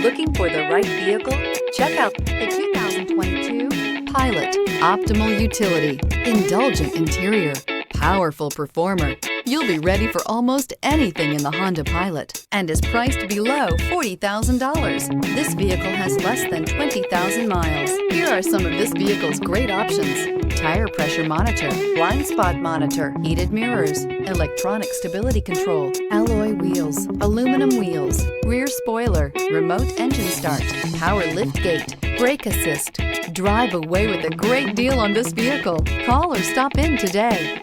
Looking for the right vehicle? Check out the 2022 Pilot. Optimal utility, indulgent interior, powerful performer. You'll be ready for almost anything in the Honda Pilot and is priced below $40,000. This vehicle has less than 20,000 miles. Here are some of this vehicle's great options: tire pressure monitor, blind spot monitor, heated mirrors, electronic stability control, alloy wheels, aluminum wheels, rear spoiler, remote engine start, power lift gate, brake assist. Drive away with a great deal on this vehicle. Call or stop in today.